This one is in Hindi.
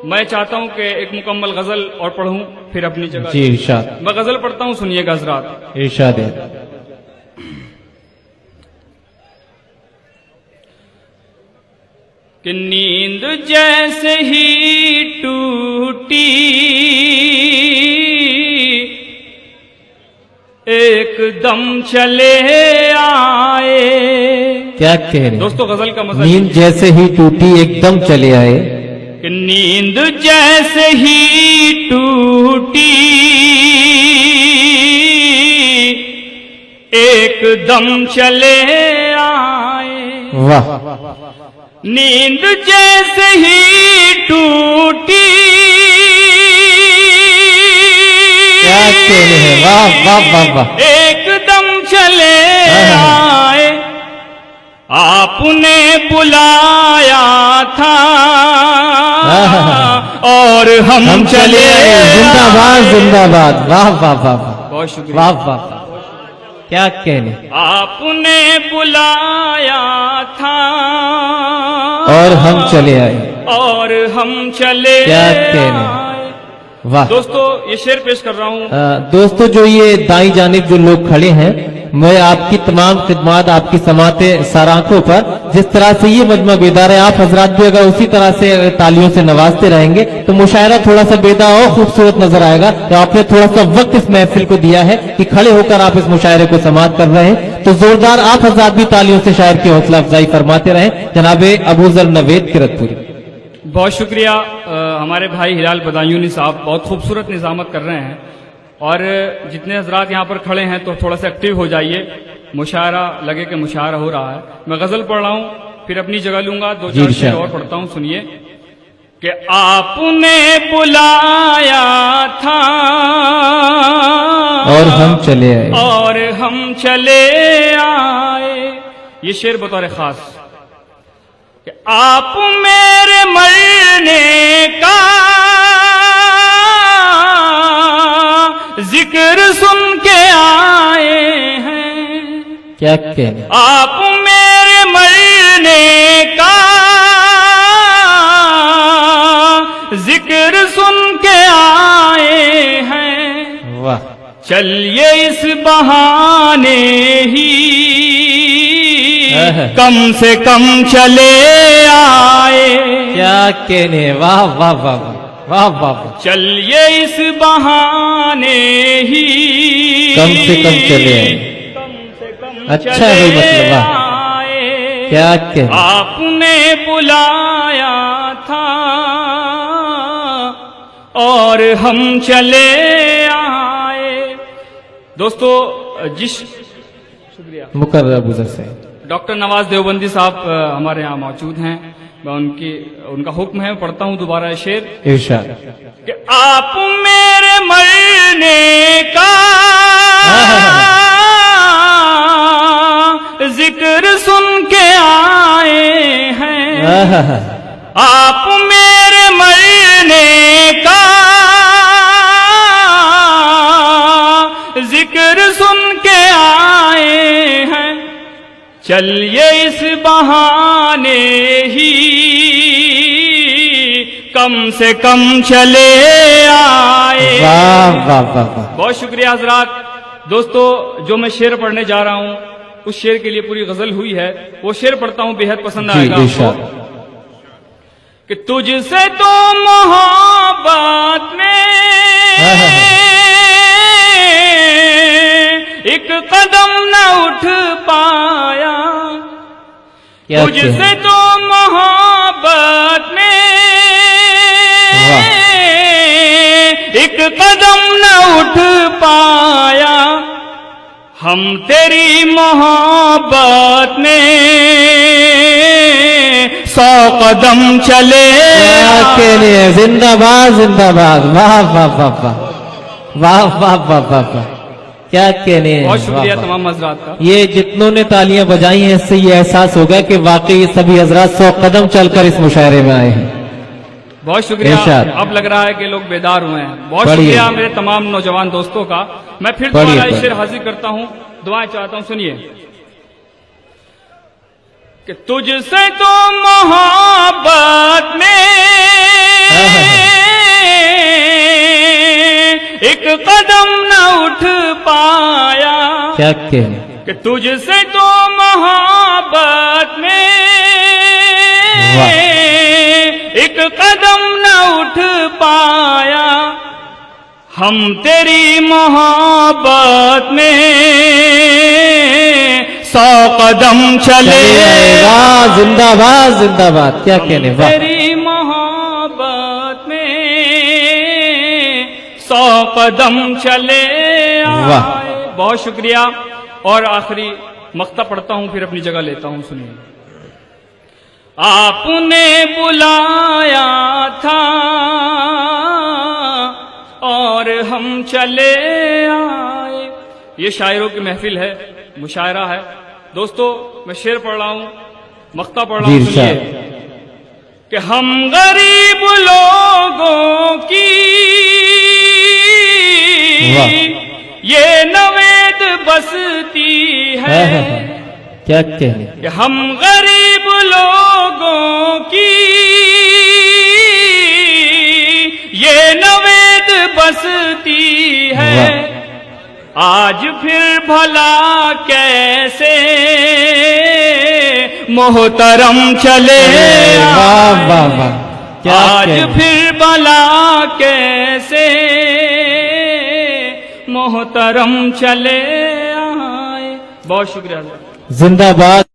मैं चाहता हूं कि एक मुकम्मल गजल और पढ़ूं, फिर अपनी जगह। जी इरशाद। मैं गजल पढ़ता हूं, सुनिएगा हजरात। इरशाद है। कि नींद जैसे ही टूटी एकदम चले आए। क्या कह रहे दोस्तों गजल का मजा। नींद जैसे ही टूटी एकदम चले आए। कि नींद जैसे ही टूटी एकदम चले आए। वाह। नींद जैसे ही टूटी। क्या कह रहे हैं, वाह वाह वाह वाह। एकदम चले आए। आपने बुलाया था और हम चले आए। जिंदाबाद जिंदाबाद, वाह वाह वाह वाह। बहुत शुक्रिया। वाह वाह वाह। क्या कहने। आपने बुलाया था और हम चले आए। और हम चले क्या कहने। आए। वाह। दोस्तों ये शेर पेश कर रहा हूँ। दोस्तों जो ये दाई जानिब जो लोग खड़े हैं, मैं आपकी तमाम खिदमत, आपकी समाते सराखों पर जिस तरह से ये मजमा बेदार है, आप हजरात भी अगर उसी तरह से तालियों से नवाजते रहेंगे तो मुशायरा थोड़ा सा बेदा और खूबसूरत नजर आएगा। तो आपने थोड़ा सा वक्त इस महफिल को दिया है कि खड़े होकर आप इस मुशायरे को समाप्त कर रहे हैं, तो जोरदार आप हजरात भी तालियों से शायर की हौसला अफजाई फरमाते रहें। जनाबे अबूजर नवेद किरतपुरी। बहुत शुक्रिया। हमारे भाई हिलाल बदायूनी साहब बहुत खूबसूरत निजामत कर रहे हैं। और जितने हजरात यहाँ पर खड़े हैं तो थोड़ा सा एक्टिव हो जाइए, मुशायरा लगे कि मुशायरा हो रहा है। मैं गजल पढ़ रहा हूँ, फिर अपनी जगह लूंगा, दो चार शेर और पढ़ता हूँ, सुनिए। कि आपने बुलाया था और हम चले आए। और हम चले आए। ये शेर बतौर खास कि आप मेरे मरने का जिक्र सुन के आए हैं। क्या कहने। आप मेरे मरने का जिक्र सुन के आए हैं। वाह। चलिए इस बहाने ही कम से कम चले आए। क्या कहने। वाह वाह वाह वाह वाह वाह वाह। चलिए इस बहाने ही कम से कम चले आए। कम से कम अच्छा चले है भाई, मतलब वाह। आए। क्या कहने। आपने बुलाया था और हम चले आए। दोस्तों जिस शुक्रिया मुकर्रर अबूजर से डॉक्टर नवाज देवबंदी साहब हमारे यहाँ मौजूद हैं। मैं उनका हुक्म है, पढ़ता हूँ दोबारा शेर। इरशाद। कि आप मेरे मरने का जिक्र सुन के आए हैं। आप मेरे मरने का जिक्र सुन के आए हैं। चलिए इस बहाने ही कम से कम चले आए। वाह वाह वाह वाह। बहुत शुक्रिया हजरात। दोस्तों जो मैं शेर पढ़ने जा रहा हूं उस शेर के लिए पूरी गजल हुई है, वो शेर पढ़ता हूं, बेहद पसंद आएगा आपको। कि तुझसे तो मोहब्बत में एक कदम न उठ पाया। तुझसे तो मोहब्बत में एक कदम न उठ पाया। हम तेरी मोहब्बत में 100 कदम चले। के लिए जिंदाबाद जिंदाबाद। वाह वाह वाह वाह वाह वाह वाह वाह वाह। क्या कहने। बहुत शुक्रिया तमाम हजरात का। ये जितनों ने तालियां बजाई हैं, इससे ये एहसास होगा कि वाकई ये सभी हजरात 100 कदम चलकर इस मुशायरे में आए हैं। बहुत शुक्रिया। अब लग रहा है कि लोग बेदार हुए हैं। बहुत शुक्रिया मेरे तमाम नौजवान दोस्तों का। मैं फिर दोबारा शेर हाजिर करता हूँ, दुआएं चाहता हूँ, सुनिए। कि तुझसे तो मोहब्बत में एक कदम न उठ पाया। क्या कहने, कि तुझसे तो मोहब्बत में वाह। एक कदम न उठ पाया, हम तेरी मोहब्बत में 100 कदम चले। वाह, जिंदाबाद जिंदाबाद, क्या कहने, वाह। तेरी मोहब्बत में 100 कदम चले वाह। आए। बहुत शुक्रिया। और आखिरी मक्ता पढ़ता हूं, फिर अपनी जगह लेता हूं। सुनिए। आपने बुलाया था और हम चले आए। ये शायरों की महफिल है, मुशायरा है। दोस्तों, मैं शेर पढ़ रहा हूं, मक्ता पढ़ रहा हूं, जी, सुनिए। कि हम गरीब लोगों की ये नवेद बसती है। क्या कहने, कि हम गरीब लोगों की ये नवेद बसती है। आज फिर भला कैसे मोहतरम चले। वाह वाह वाह, क्या आज कहने। फिर भला कैसे मोहतरम चले आए। बहुत शुक्रिया। जिंदाबाद।